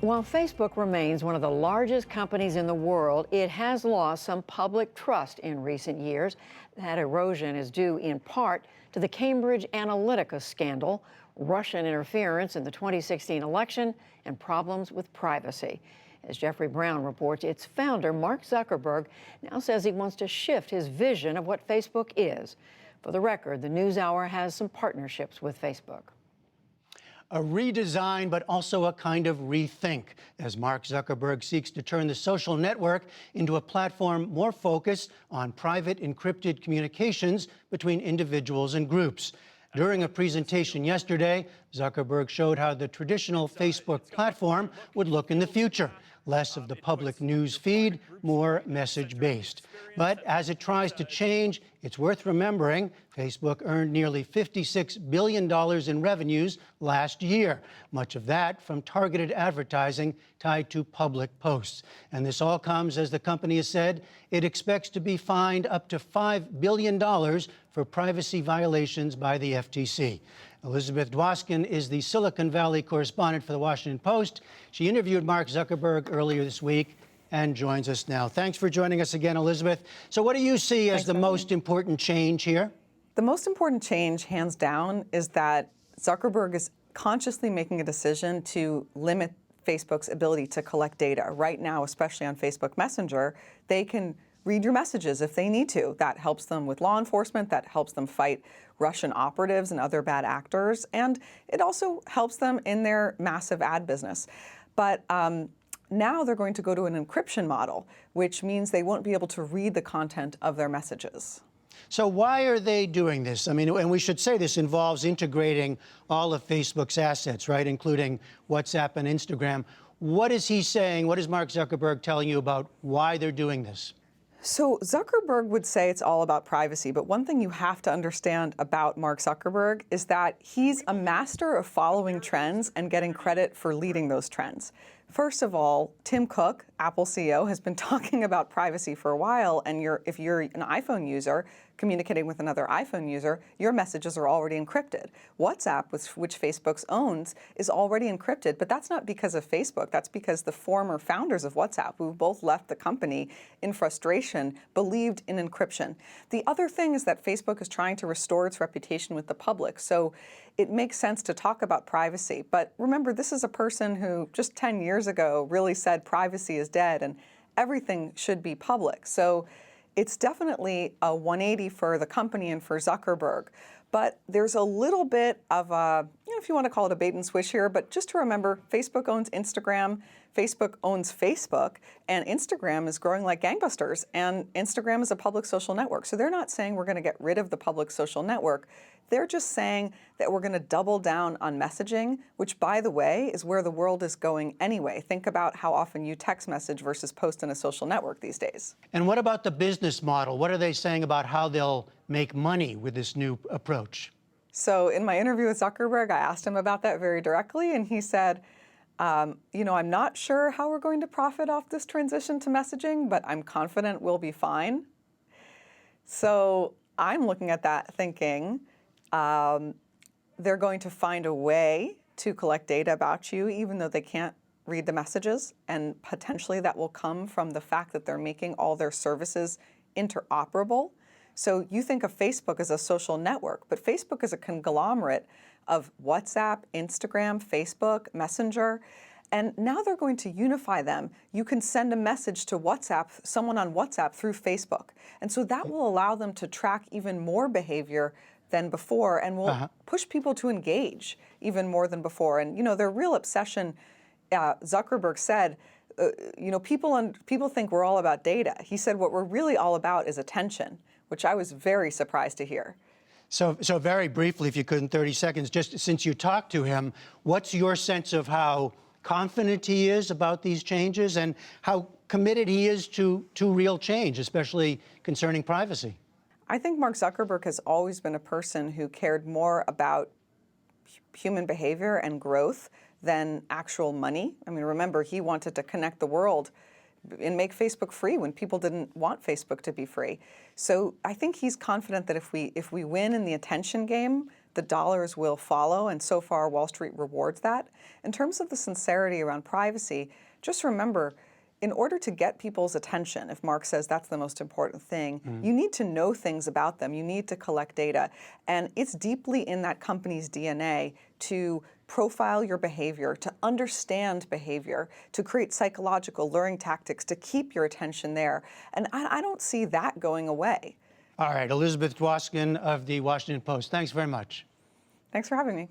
While Facebook remains one of the largest companies in the world, it has lost some public trust in recent years. That erosion is due in part to the Cambridge Analytica scandal, Russian interference in the 2016 election, and problems with privacy. As Jeffrey Brown reports, its founder, Mark Zuckerberg, now says he wants to shift his vision of what Facebook is. For the record, the NewsHour has some partnerships with Facebook. A redesign, but also a kind of rethink, as Mark Zuckerberg seeks to turn the social network into a platform more focused on private encrypted communications between individuals and groups. During a presentation yesterday, Zuckerberg showed how the traditional Facebook platform would look in the future. Less of the public news feed, more message-based. But as it tries to change, it's worth remembering Facebook earned nearly $56 billion in revenues last year, much of that from targeted advertising tied to public posts. And this all comes as the company has said it expects to be fined up to $5 billion for privacy violations by the FTC. Elizabeth Dwoskin is the Silicon Valley correspondent for The Washington Post. She interviewed Mark Zuckerberg earlier this week and joins us now. Thanks for joining us again, Elizabeth. So what do you see as the most important change here? The most important change, hands down, is that Zuckerberg is consciously making a decision to limit Facebook's ability to collect data. Right now, especially on Facebook Messenger, they can read your messages if they need to. That helps them with law enforcement, that helps them fight Russian operatives and other bad actors, and it also helps them in their massive ad business. But now they're going to go to an encryption model, which means they won't be able to read the content of their messages. So why are they doing this? I mean, and we should say this involves integrating all of Facebook's assets, right, including WhatsApp and Instagram. What is he saying? What is Mark Zuckerberg telling you about why they're doing this? So Zuckerberg would say it's all about privacy, but one thing you have to understand about Mark Zuckerberg is that he's a master of following trends and getting credit for leading those trends. First of all, Tim Cook, Apple CEO, has been talking about privacy for a while, and if you're an iPhone user communicating with another iPhone user, your messages are already encrypted. WhatsApp, which Facebook owns, is already encrypted, but that's not because of Facebook. That's because the former founders of WhatsApp, who both left the company in frustration, believed in encryption. The other thing is that Facebook is trying to restore its reputation with the public, so it makes sense to talk about privacy. But remember, this is a person who just 10 years ago really said privacy is dead and everything should be public. So it's definitely a 180 for the company and for Zuckerberg. But there's a little bit of a, if you want to call it a bait and switch here, but just to remember, Facebook owns Instagram, Facebook owns Facebook, and Instagram is growing like gangbusters, and Instagram is a public social network. So they're not saying we're going to get rid of the public social network. They're just saying that we're going to double down on messaging, which, by the way, is where the world is going anyway. Think about how often you text message versus post in a social network these days. And what about the business model? What are they saying about how they'll make money with this new approach? So in my interview with Zuckerberg, I asked him about that very directly, and he said, I'm not sure how we're going to profit off this transition to messaging, but I'm confident we'll be fine. So I'm looking at that thinking, they're going to find a way to collect data about you, even though they can't read the messages. And potentially that will come from the fact that they're making all their services interoperable. So you think of Facebook as a social network, but Facebook is a conglomerate of WhatsApp, Instagram, Facebook, Messenger. And now they're going to unify them. You can send a message to WhatsApp, someone on WhatsApp, through Facebook. And so that will allow them to track even more behavior than before and will push people to engage even more than before. And, their real obsession, Zuckerberg said, people think we're all about data. He said what we're really all about is attention, which I was very surprised to hear. So very briefly, if you could, in 30 seconds, just since you talked to him, what's your sense of how confident he is about these changes and how committed he is to real change, especially concerning privacy? I think Mark Zuckerberg has always been a person who cared more about human behavior and growth than actual money. I mean, remember, he wanted to connect the world and make Facebook free when people didn't want Facebook to be free. So I think he's confident that if we win in the attention game, the dollars will follow, and so far Wall Street rewards that. In terms of the sincerity around privacy, just remember, in order to get people's attention, if Mark says that's the most important thing, you need to know things about them. You need to collect data. And it's deeply in that company's DNA to profile your behavior, to understand behavior, to create psychological luring tactics, to keep your attention there. And I don't see that going away. All right, Elizabeth Dwoskin of the Washington Post, thanks very much. Thanks for having me.